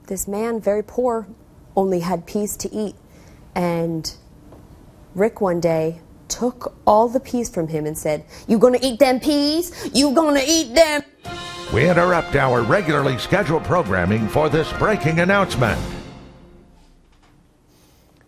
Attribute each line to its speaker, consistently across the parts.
Speaker 1: this man, very poor, only had peas to eat. And Rick one day took all the peas from him and said, "You gonna eat them peas? You gonna eat them?"
Speaker 2: We interrupt our regularly scheduled programming for this breaking announcement.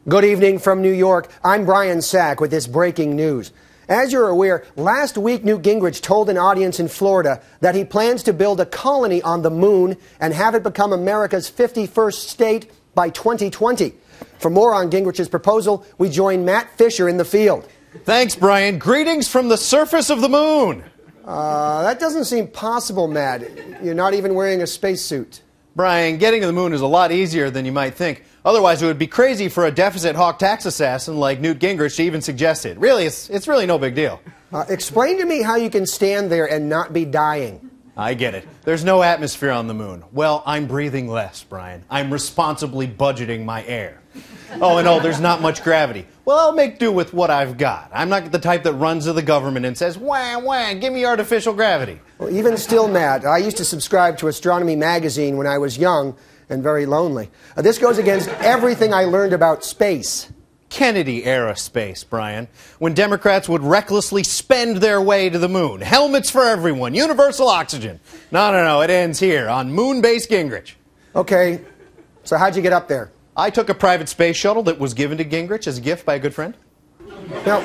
Speaker 3: Good evening from New York. I'm Brian Sack with this breaking news. As you're aware, last week Newt Gingrich told an audience in Florida that he plans to build a colony on the moon and have it become America's 51st state by 2020. For more on Gingrich's proposal, we join Matt Fisher in the field.
Speaker 4: Thanks, Brian. Greetings from the surface of the moon.
Speaker 3: That doesn't seem possible, Matt. You're not even wearing a spacesuit.
Speaker 4: Brian, getting to the moon is a lot easier than you might think. Otherwise, it would be crazy for a deficit hawk tax assassin like Newt Gingrich to even suggest it. Really, it's really no big deal.
Speaker 3: Explain to me how you can stand there and not be dying.
Speaker 4: I get it. There's no atmosphere on the moon. Well, I'm breathing less, Brian. I'm responsibly budgeting my air. Oh, and there's not much gravity. Well, I'll make do with what I've got. I'm not the type that runs to the government and says, "Wah, wah, give me artificial gravity."
Speaker 3: Well, even still, Matt, I used to subscribe to Astronomy magazine when I was young and very lonely. This goes against everything I learned about space.
Speaker 4: Kennedy-era space, Brian, when Democrats would recklessly spend their way to the moon. Helmets for everyone, universal oxygen. No, it ends here, on moon-based Gingrich.
Speaker 3: Okay, so how'd you get up there?
Speaker 4: I took a private space shuttle that was given to Gingrich as a gift by a good friend.
Speaker 3: Now,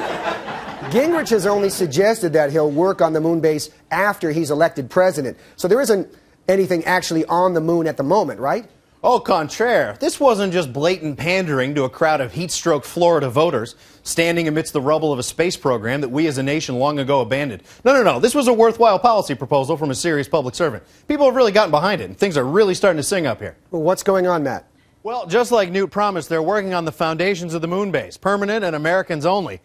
Speaker 3: Gingrich has only suggested that he'll work on the moon base after he's elected president. So there isn't anything actually on the moon at the moment, right?
Speaker 4: Au contraire, this wasn't just blatant pandering to a crowd of heat-stroke Florida voters standing amidst the rubble of a space program that we as a nation long ago abandoned. No, this was a worthwhile policy proposal from a serious public servant. People have really gotten behind it, and things are really starting to sing up here.
Speaker 3: Well, what's going on, Matt?
Speaker 4: Well, just like Newt promised, they're working on the foundations of the moon base, permanent and Americans only.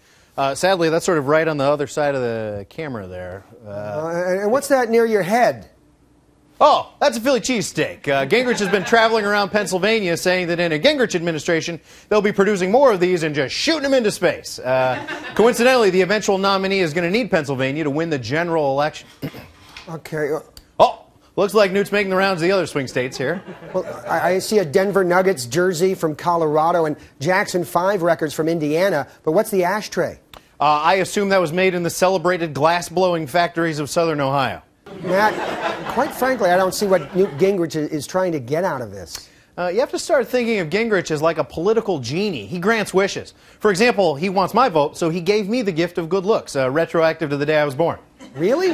Speaker 4: Sadly, that's sort of right on the other side of the camera there.
Speaker 3: And what's that near your head?
Speaker 4: Oh, that's a Philly cheesesteak. Gingrich has been traveling around Pennsylvania saying that in a Gingrich administration, they'll be producing more of these and just shooting them into space. Coincidentally, the eventual nominee is going to need Pennsylvania to win the general election.
Speaker 3: Okay.
Speaker 4: Oh, looks like Newt's making the rounds of the other swing states here.
Speaker 3: Well, I see a Denver Nuggets jersey from Colorado and Jackson 5 records from Indiana, but what's the ashtray?
Speaker 4: I assume that was made in the celebrated glass-blowing factories of southern Ohio.
Speaker 3: Matt, quite frankly, I don't see what Newt Gingrich is trying to get out of this.
Speaker 4: You have to start thinking of Gingrich as like a political genie. He grants wishes. For example, he wants my vote, so he gave me the gift of good looks, retroactive to the day I was born.
Speaker 3: Really?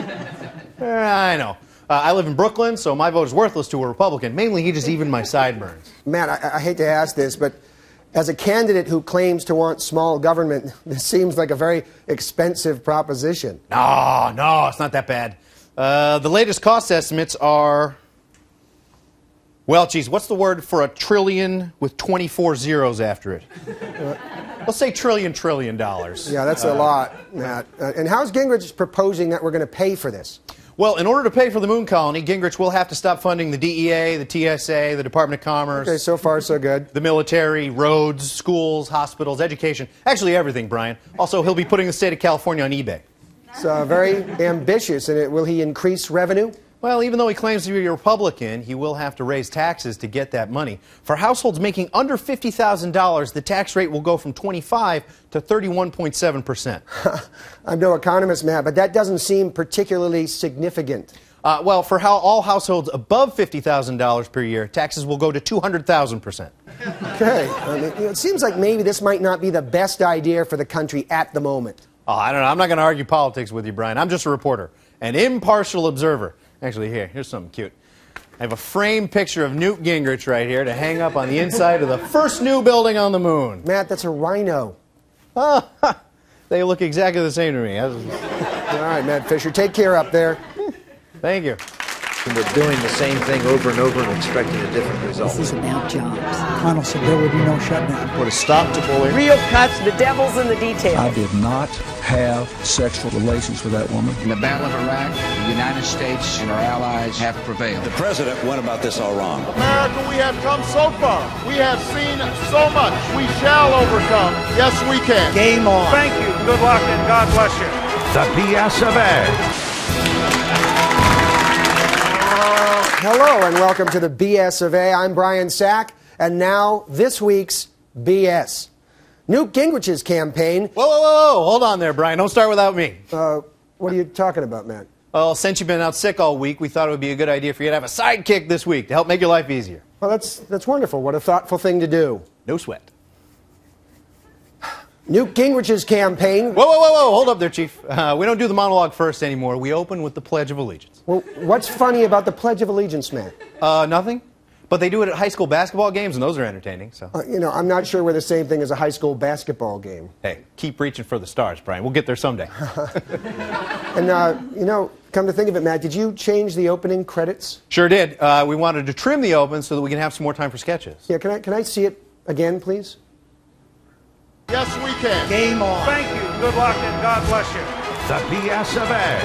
Speaker 4: I know. I live in Brooklyn, so my vote is worthless to a Republican. Mainly, he just evened my sideburns.
Speaker 3: Matt, I hate to ask this, but as a candidate who claims to want small government, this seems like a very expensive proposition.
Speaker 4: No, it's not that bad. The latest cost estimates are, well, geez, what's the word for a trillion with 24 zeros after it? Let's say trillion dollars.
Speaker 3: Yeah, that's a lot, Matt. And how's Gingrich proposing that we're going to pay for this?
Speaker 4: Well, in order to pay for the moon colony, Gingrich will have to stop funding the DEA, the TSA, the Department of Commerce.
Speaker 3: Okay, so far so good.
Speaker 4: The military, roads, schools, hospitals, education. Actually, everything, Brian. Also, he'll be putting the state of California on eBay.
Speaker 3: It's very ambitious. And will he increase revenue?
Speaker 4: Well, even though he claims to be a Republican, he will have to raise taxes to get that money. For households making under $50,000, the tax rate will go from 25 to 31.7%.
Speaker 3: I'm no economist, Matt, but that doesn't seem particularly significant.
Speaker 4: Well, for all households above $50,000 per year, taxes will go to 200,000%.
Speaker 3: Okay. I mean, it seems like maybe this might not be the best idea for the country at the moment.
Speaker 4: Oh, I don't know. I'm not going to argue politics with you, Brian. I'm just a reporter, an impartial observer. Actually, here's something cute. I have a framed picture of Newt Gingrich right here to hang up on the inside of the first new building on the moon.
Speaker 3: Matt, that's a rhino.
Speaker 4: Oh, they look exactly the same to me.
Speaker 3: All right, Matt Fisher, take care up there.
Speaker 4: Thank you.
Speaker 5: And we're doing the same thing over and over and expecting a different result.
Speaker 6: This is about jobs. McConnell said there will be no shutdown.
Speaker 5: Put a stop to bullying.
Speaker 7: Real cuts, the devil's in the details.
Speaker 8: I did not have sexual relations with that woman.
Speaker 9: In the Battle of Iraq, the United States and our allies have prevailed.
Speaker 10: The president went about this all wrong.
Speaker 11: America, we have come so far. We have seen so much. We shall overcome. Yes, we can.
Speaker 6: Game on.
Speaker 11: Thank you. Good luck and God bless you.
Speaker 2: The BSofA.
Speaker 3: Hello and welcome to the BSofA. I'm Brian Sack, and now this week's BS. Newt Gingrich's campaign...
Speaker 4: Whoa. Hold on there, Brian. Don't start without me.
Speaker 3: What are you talking about, Matt?
Speaker 4: Well, since you've been out sick all week, we thought it would be a good idea for you to have a sidekick this week to help make your life easier.
Speaker 3: Well, that's wonderful. What a thoughtful thing to do.
Speaker 4: No sweat.
Speaker 3: Newt Gingrich's campaign...
Speaker 4: Whoa. Hold up there, Chief. We don't do the monologue first anymore. We open with the Pledge of Allegiance.
Speaker 3: Well, what's funny about the Pledge of Allegiance, Matt?
Speaker 4: Nothing. But they do it at high school basketball games, and those are entertaining. So,
Speaker 3: I'm not sure we're the same thing as a high school basketball game.
Speaker 4: Hey, keep reaching for the stars, Brian. We'll get there someday.
Speaker 3: And, come to think of it, Matt, did you change the opening credits?
Speaker 4: Sure did. We wanted to trim the open so that we can have some more time for sketches.
Speaker 3: Yeah, can I see it again, please?
Speaker 11: Yes, we can.
Speaker 6: Game on.
Speaker 12: Thank you. Good luck and God bless you.
Speaker 2: The BSofA.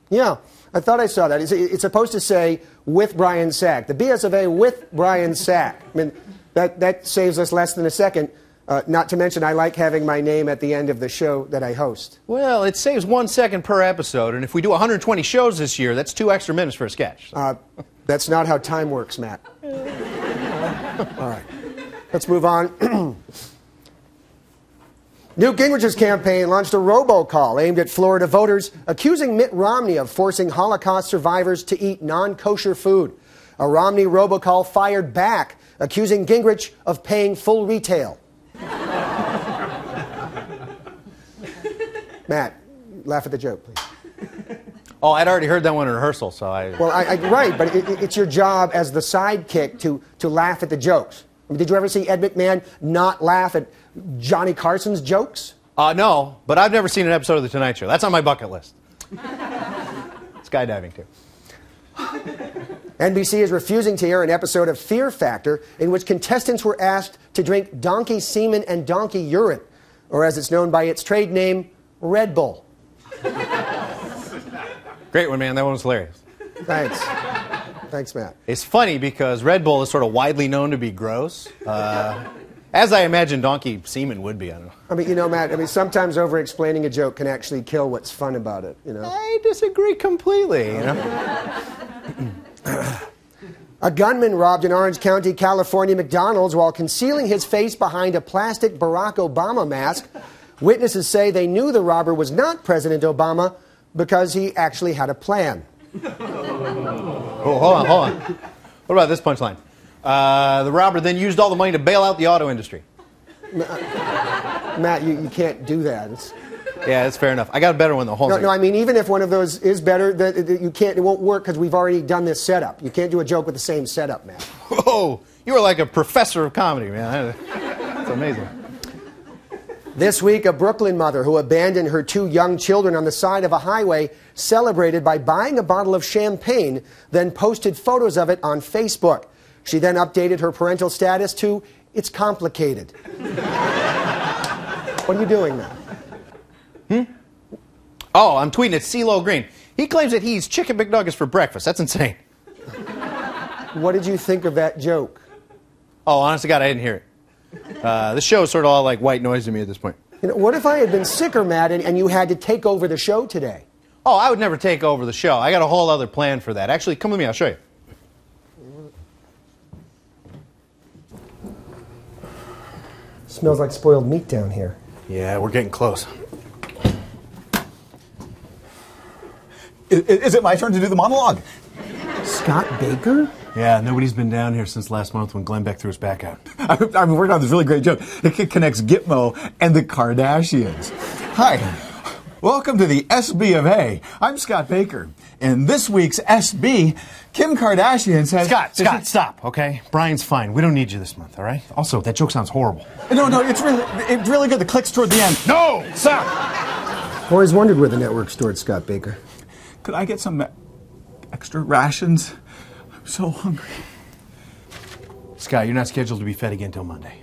Speaker 3: Yeah, I thought I saw that. It's supposed to say, with Brian Sack. The BSofA with Brian Sack. I mean, that saves us less than a second. Not to mention, I like having my name at the end of the show that I host.
Speaker 4: Well, it saves 1 second per episode, and if we do 120 shows this year, that's 2 extra minutes for a sketch.
Speaker 3: That's not how time works, Matt. All right, let's move on. Newt Gingrich's campaign launched a robocall aimed at Florida voters, accusing Mitt Romney of forcing Holocaust survivors to eat non-kosher food. A Romney robocall fired back, accusing Gingrich of paying full retail. Matt, laugh at the joke, please.
Speaker 4: Oh, I'd already heard that one in rehearsal, so I...
Speaker 3: Well, right, but it's your job as the sidekick to laugh at the jokes. I mean, did you ever see Ed McMahon not laugh at Johnny Carson's jokes?
Speaker 4: No, but I've never seen an episode of The Tonight Show. That's on my bucket list. Skydiving, too.
Speaker 3: NBC is refusing to air an episode of Fear Factor in which contestants were asked to drink donkey semen and donkey urine, or as it's known by its trade name, Red Bull.
Speaker 4: Great one, man. That one was hilarious.
Speaker 3: Thanks. Thanks, Matt.
Speaker 4: It's funny because Red Bull is sort of widely known to be gross, as I imagine donkey semen would be. I don't know.
Speaker 3: I mean, Matt, sometimes over-explaining a joke can actually kill what's fun about it,
Speaker 4: I disagree completely,
Speaker 3: A gunman robbed an Orange County, California McDonald's while concealing his face behind a plastic Barack Obama mask. Witnesses say they knew the robber was not President Obama because he actually had a plan.
Speaker 4: Oh, hold on. What about this punchline? The robber then used all the money to bail out the auto industry.
Speaker 3: Matt, you can't do that.
Speaker 4: Yeah, that's fair enough. I got a better one, though.
Speaker 3: No, I mean, even if one of those is better, it won't work because we've already done this setup. You can't do a joke with the same setup, Matt.
Speaker 4: Whoa, you are like a professor of comedy, man. That's amazing.
Speaker 3: This week, a Brooklyn mother who abandoned her 2 young children on the side of a highway celebrated by buying a bottle of champagne, then posted photos of it on Facebook. She then updated her parental status to, "It's complicated." What are you doing now?
Speaker 4: Oh, I'm tweeting at CeeLo Green. He claims that he eats chicken McNuggets for breakfast. That's insane.
Speaker 3: What did you think of that joke?
Speaker 4: Oh, honest to God, I didn't hear it. This show is sort of all like white noise to me at this point.
Speaker 3: What if I had been sicker, Matt, and you had to take over the show today?
Speaker 4: Oh, I would never take over the show. I got a whole other plan for that. Actually, come with me. I'll show you.
Speaker 3: Smells like spoiled meat down here.
Speaker 4: Yeah, we're getting close.
Speaker 13: Is it my turn to do the monologue?
Speaker 3: Scott Baker?
Speaker 4: Yeah, nobody's been down here since last month when Glenn Beck threw his back out.
Speaker 13: I've been working on this really great joke. It connects Gitmo and the Kardashians. Hi, welcome to the SB of A. I'm Scott Baker. In this week's SB, Kim Kardashian says...
Speaker 4: Scott, stop, okay? Brian's fine. We don't need you this month, all right? Also, that joke sounds horrible.
Speaker 13: No, it's really good. The clicks toward the end.
Speaker 4: No, stop!
Speaker 3: Always wondered where the network stored Scott Baker.
Speaker 13: Could I get some extra rations? I'm so hungry.
Speaker 4: Scott, you're not scheduled to be fed again till Monday.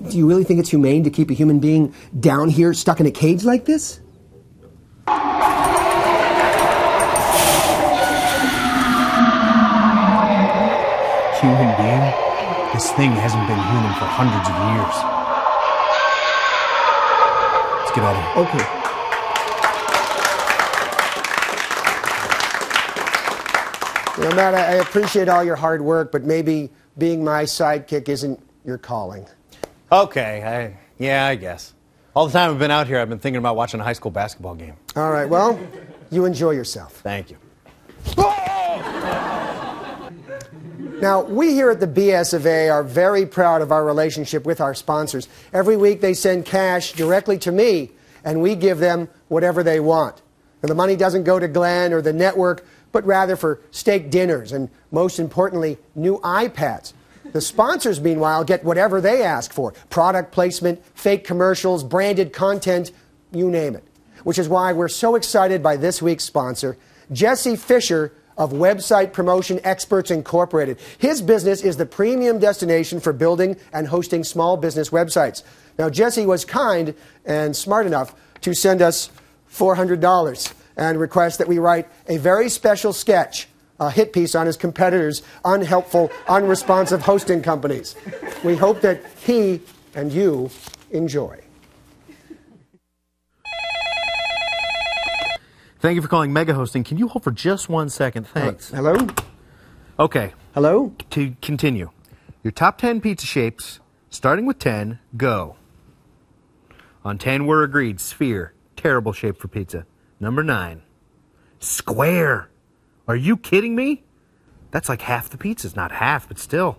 Speaker 3: Do you really think it's humane to keep a human being down here stuck in a cage like this?
Speaker 4: Human being? This thing hasn't been human for hundreds of years. Let's get out of here.
Speaker 3: Okay. Matt, I appreciate all your hard work, but maybe being my sidekick isn't your calling.
Speaker 4: Okay, I guess. All the time I've been out here, I've been thinking about watching a high school basketball game.
Speaker 3: All right, well, you enjoy yourself.
Speaker 4: Thank you.
Speaker 3: Now, we here at the BSofA are very proud of our relationship with our sponsors. Every week they send cash directly to me, and we give them whatever they want. And the money doesn't go to Glenn or the network, but rather for steak dinners and, most importantly, new iPads. The sponsors, meanwhile, get whatever they ask for. Product placement, fake commercials, branded content, you name it. Which is why we're so excited by this week's sponsor, Jesse Fisher of Website Promotion Experts Incorporated. His business is the premium destination for building and hosting small business websites. Now, Jesse was kind and smart enough to send us $400 and request that we write a very special sketch, a hit piece on his competitors' unhelpful, unresponsive hosting companies. We hope that he and you enjoy.
Speaker 4: Thank you for calling Mega Hosting. Can you hold for just 1 second? Thanks.
Speaker 3: Hello?
Speaker 4: Okay.
Speaker 3: Hello?
Speaker 4: To continue. Your top 10 pizza shapes, starting with 10, go. On 10, we're agreed. Sphere. Terrible shape for pizza. Number 9. Square. Are you kidding me? That's like half the pizzas. Not half, but still.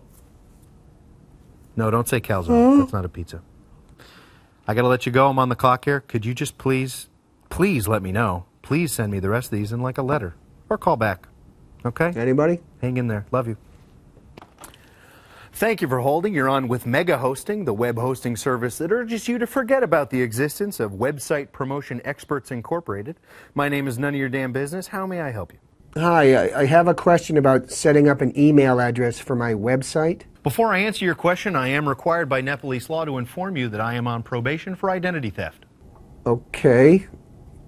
Speaker 4: No, don't say calzone. That's not a pizza. I gotta let you go. I'm on the clock here. Could you just please let me know? Please send me the rest of these in like a letter. Or call back. Okay?
Speaker 3: Anybody?
Speaker 4: Hang in there. Love you. Thank you for holding. You're on with Mega Hosting, the web hosting service that urges you to forget about the existence of Website Promotion Experts Incorporated. My name is none of your damn business. How may I help you?
Speaker 3: Hi, I have a question about setting up an email address for my website.
Speaker 4: Before I answer your question, I am required by Nepalese law to inform you that I am on probation for identity theft.
Speaker 3: Okay.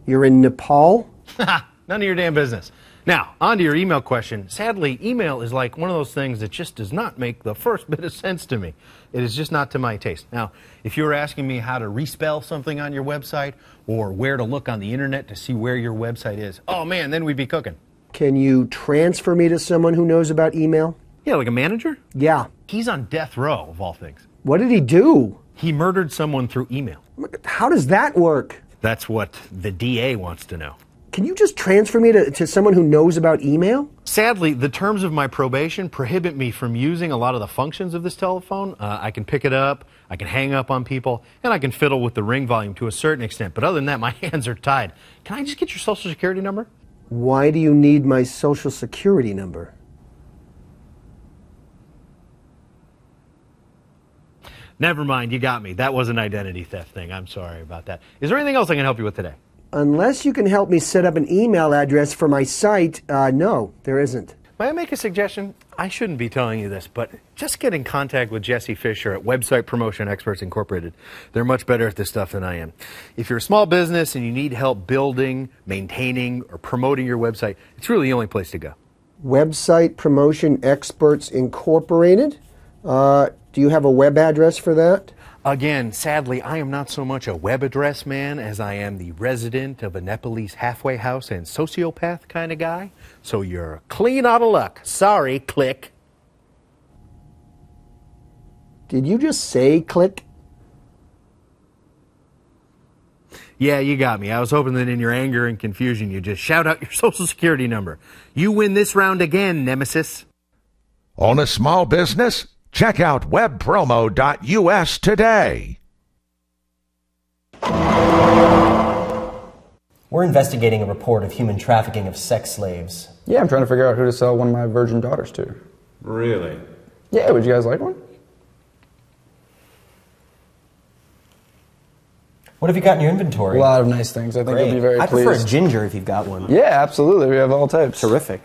Speaker 3: You're in Nepal?
Speaker 4: None of your damn business. Now, on to your email question. Sadly, email is like one of those things that just does not make the first bit of sense to me. It is just not to my taste. Now, if you were asking me how to respell something on your website or where to look on the internet to see where your website is, oh man, then we'd be cooking.
Speaker 3: Can you transfer me to someone who knows about email?
Speaker 4: Yeah, like a manager?
Speaker 3: Yeah.
Speaker 4: He's on death row, of all things.
Speaker 3: What did he do?
Speaker 4: He murdered someone through email.
Speaker 3: How does that work?
Speaker 4: That's what the DA wants to know.
Speaker 3: Can you just transfer me to someone who knows about email?
Speaker 4: Sadly, the terms of my probation prohibit me from using a lot of the functions of this telephone. I can pick it up, I can hang up on people, and I can fiddle with the ring volume to a certain extent. But other than that, my hands are tied. Can I just get your social security number?
Speaker 3: Why do you need my social security number?
Speaker 4: Never mind, you got me. That was an identity theft thing. I'm sorry about that. Is there anything else I can help you with today?
Speaker 3: Unless you can help me set up an email address for my site, no, there isn't.
Speaker 4: May I make a suggestion? I shouldn't be telling you this, but just get in contact with Jesse Fisher at Website Promotion Experts Incorporated. They're much better at this stuff than I am. If you're a small business and you need help building, maintaining, or promoting your website, it's really the only place to go.
Speaker 3: Website Promotion Experts Incorporated? Do you have a web address for that?
Speaker 4: Again, sadly, I am not so much a web address man as I am the resident of a Nepalese halfway house and sociopath kind of guy. So you're clean out of luck. Sorry, click.
Speaker 3: Did you just say click?
Speaker 4: Yeah, you got me. I was hoping that in your anger and confusion, you just shout out your social security number. You win this round again, Nemesis.
Speaker 2: Own a small business? Check out webpromo.us today.
Speaker 14: We're investigating a report of human trafficking of sex slaves.
Speaker 15: Yeah, I'm trying to figure out who to sell one of my virgin daughters to.
Speaker 10: Really?
Speaker 15: Yeah, would you guys like one?
Speaker 14: What have you got in your inventory?
Speaker 15: A lot of nice things. I think you'll be very pleased.
Speaker 14: I prefer a ginger if you've got one.
Speaker 15: Yeah, absolutely. We have all types.
Speaker 14: Terrific.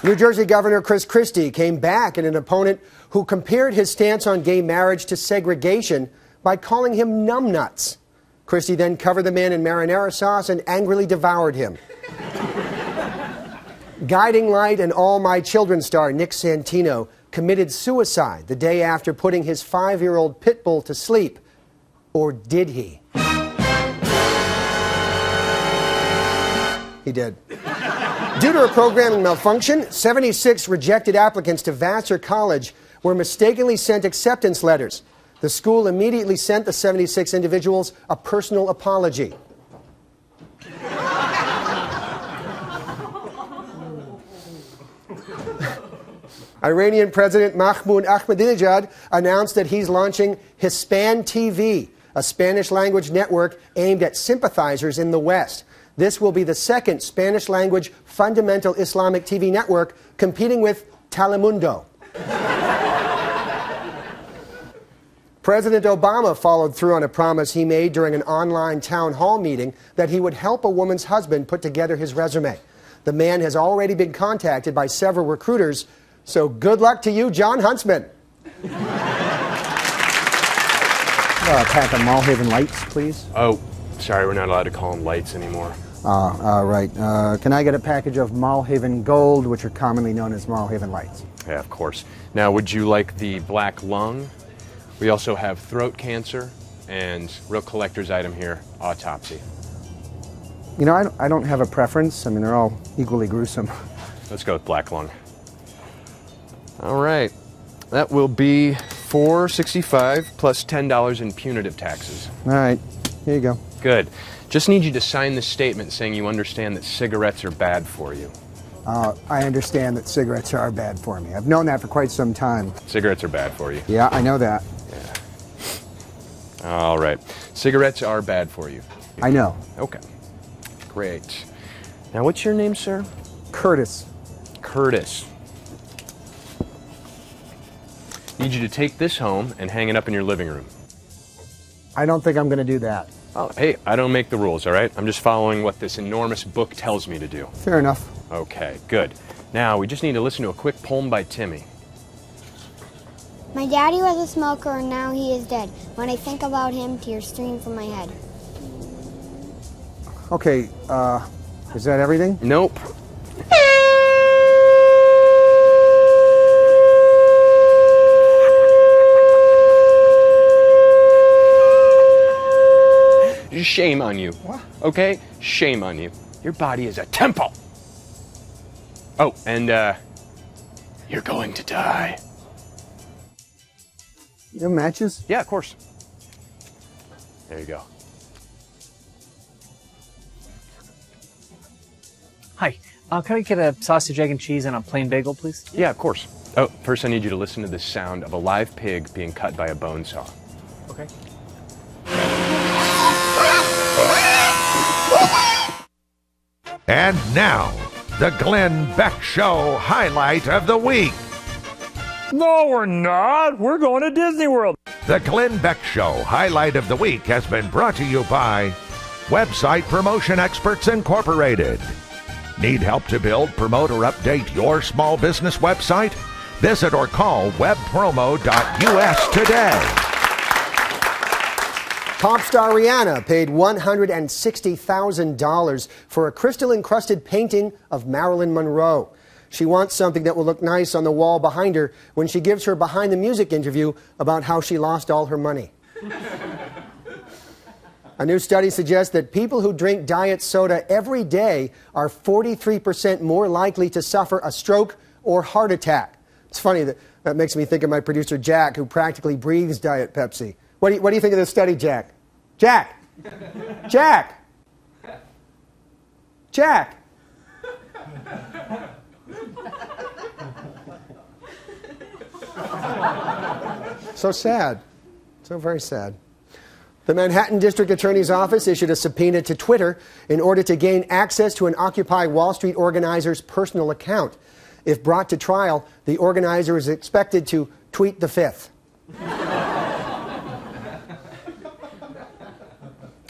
Speaker 3: New Jersey Governor Chris Christie came back at an opponent who compared his stance on gay marriage to segregation by calling him numbnuts. Christie then covered the man in marinara sauce and angrily devoured him. Guiding Light and All My Children star Nick Santino committed suicide the day after putting his 5-year-old pit bull to sleep. Or did he? He did. Due to a programming malfunction, 76 rejected applicants to Vassar College were mistakenly sent acceptance letters. The school immediately sent the 76 individuals a personal apology. Iranian President Mahmoud Ahmadinejad announced that he's launching Hispan TV, a Spanish-language network aimed at sympathizers in the West. This will be the second Spanish-language fundamental Islamic TV network, competing with Telemundo. President Obama followed through on a promise he made during an online town hall meeting that he would help a woman's husband put together his resume. The man has already been contacted by several recruiters, so good luck to you, John Huntsman.
Speaker 16: Pack of Malhaven lights, please.
Speaker 17: Oh, sorry, we're not allowed to call them lights anymore.
Speaker 16: Right. Can I get a package of Malhaven Gold, which are commonly known as Malhaven lights?
Speaker 17: Yeah, of course. Now, would you like the black lung? We also have throat cancer and real collector's item here, autopsy.
Speaker 16: You know, I don't have a preference. I mean, they're all equally gruesome.
Speaker 17: Let's go with black lung. All right. That will be $465 plus $10 in punitive taxes.
Speaker 16: All right. Here you go.
Speaker 17: Good. Just need you to sign this statement saying you understand that cigarettes are bad for you.
Speaker 16: I understand that cigarettes are bad for me. I've known that for quite some time.
Speaker 17: Cigarettes are bad for you.
Speaker 16: Yeah, I know that.
Speaker 17: Yeah. All right. Cigarettes are bad for you.
Speaker 16: I know.
Speaker 17: Okay. Great. Now, what's your name, sir?
Speaker 16: Curtis.
Speaker 17: Curtis. Need you to take this home and hang it up in your living room.
Speaker 16: I don't think I'm going to do that.
Speaker 17: Oh, hey, I don't make the rules, all right? I'm just following what this enormous book tells me to do.
Speaker 16: Fair enough.
Speaker 17: Okay, good. Now, we just need to listen to a quick poem by Timmy.
Speaker 18: My daddy was a smoker and now he is dead. When I think about him, tears stream from my head.
Speaker 16: Okay, is that everything?
Speaker 17: Nope. Shame on you.
Speaker 16: What?
Speaker 17: Okay? Shame on you. Your body is a temple. Oh, and, you're going to die.
Speaker 16: You have matches?
Speaker 17: Yeah, of course. There you go.
Speaker 19: Hi. Can I get a sausage, egg, and cheese and a plain bagel, please?
Speaker 17: Yeah, of course. Oh, first I need you to listen to the sound of a live pig being cut by a bone saw.
Speaker 19: Okay.
Speaker 2: And now, the Glenn Beck Show highlight of the week.
Speaker 12: No, we're not. We're going to Disney World.
Speaker 2: The Glenn Beck Show highlight of the week has been brought to you by Website Promotion Experts Incorporated. Need help to build, promote, or update your small business website? Visit or call webpromo.us today.
Speaker 3: Pop star Rihanna paid $160,000 for a crystal-encrusted painting of Marilyn Monroe. She wants something that will look nice on the wall behind her when she gives her behind-the-music interview about how she lost all her money. A new study suggests that people who drink diet soda every day are 43% more likely to suffer a stroke or heart attack. It's funny that makes me think of my producer Jack, who practically breathes Diet Pepsi. What do you think of this study, Jack? Jack! Jack! Jack! So sad. So very sad. The Manhattan District Attorney's Office issued a subpoena to Twitter in order to gain access to an Occupy Wall Street organizer's personal account. If brought to trial, the organizer is expected to tweet the fifth.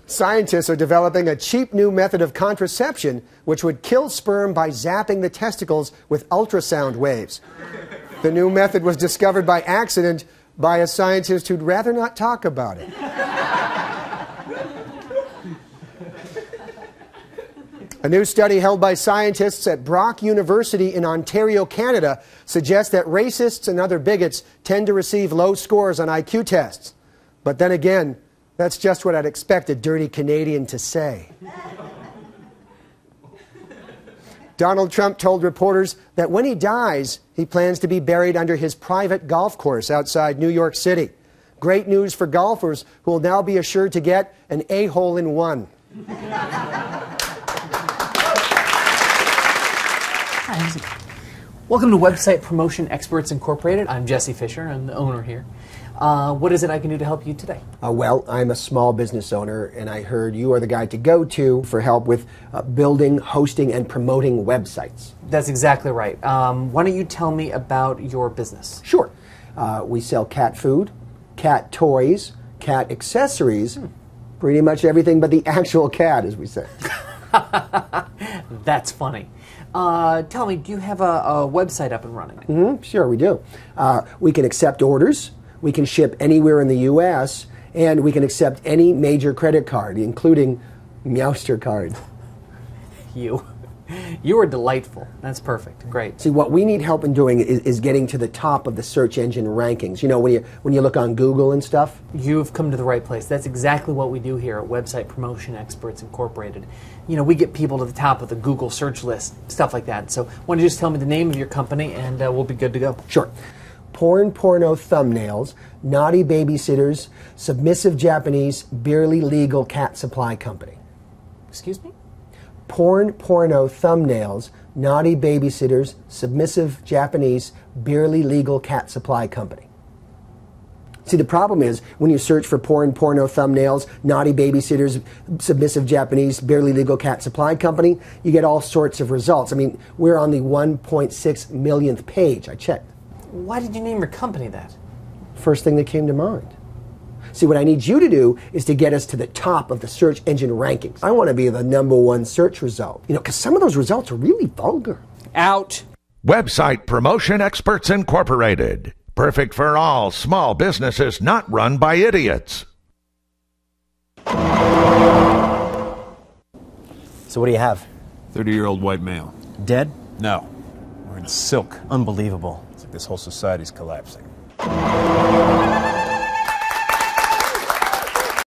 Speaker 3: Scientists are developing a cheap new method of contraception which would kill sperm by zapping the testicles with ultrasound waves. The new method was discovered by accident by a scientist who'd rather not talk about it. A new study held by scientists at Brock University in Ontario, Canada, suggests that racists and other bigots tend to receive low scores on IQ tests. But then again, that's just what I'd expect a dirty Canadian to say. Donald Trump told reporters that when he dies, he plans to be buried under his private golf course outside New York City. Great news for golfers who will now be assured to get an A-hole-in-one.
Speaker 19: Welcome to Website Promotion Experts Incorporated. I'm Jesse Fisher. I'm the owner here. What is it I can do to help you today?
Speaker 3: Well, I'm a small business owner, and I heard you are the guy to go to for help with building, hosting, and promoting websites.
Speaker 19: That's exactly right. Why don't you tell me about your business?
Speaker 3: Sure. We sell cat food, cat toys, cat accessories, pretty much everything but the actual cat, as we say.
Speaker 19: That's funny. Tell me, do you have a website up and running?
Speaker 3: Sure, we do. We can accept orders, we can ship anywhere in the U.S., and we can accept any major credit card, including MeowsterCard.
Speaker 19: You are delightful. That's perfect. Great.
Speaker 3: See, what we need help in doing is getting to the top of the search engine rankings. You know, when you look on Google and stuff.
Speaker 19: You've come to the right place. That's exactly what we do here at Website Promotion Experts Incorporated. You know, we get people to the top of the Google search list, stuff like that. So why don't you just tell me the name of your company and we'll be good to go.
Speaker 3: Sure. Porno thumbnails, naughty babysitters, submissive Japanese, barely legal cat supply company.
Speaker 19: Excuse me?
Speaker 3: Porno thumbnails, naughty babysitters, submissive Japanese, barely legal cat supply company. See, the problem is when you search for porno thumbnails, naughty babysitters, submissive Japanese, barely legal cat supply company, you get all sorts of results. I mean, we're on the 1.6 millionth page. I checked.
Speaker 19: Why did you name your company that?
Speaker 3: First thing that came to mind. See, what I need you to do is to get us to the top of the search engine rankings. I want to be the #1 search result. You know, because some of those results are really vulgar.
Speaker 19: Out.
Speaker 2: Website Promotion Experts Incorporated. Perfect for all small businesses not run by idiots.
Speaker 14: So what do you have?
Speaker 20: 30-year-old white male.
Speaker 14: Dead?
Speaker 20: No. We're in silk.
Speaker 14: Unbelievable.
Speaker 20: It's like this whole society's collapsing.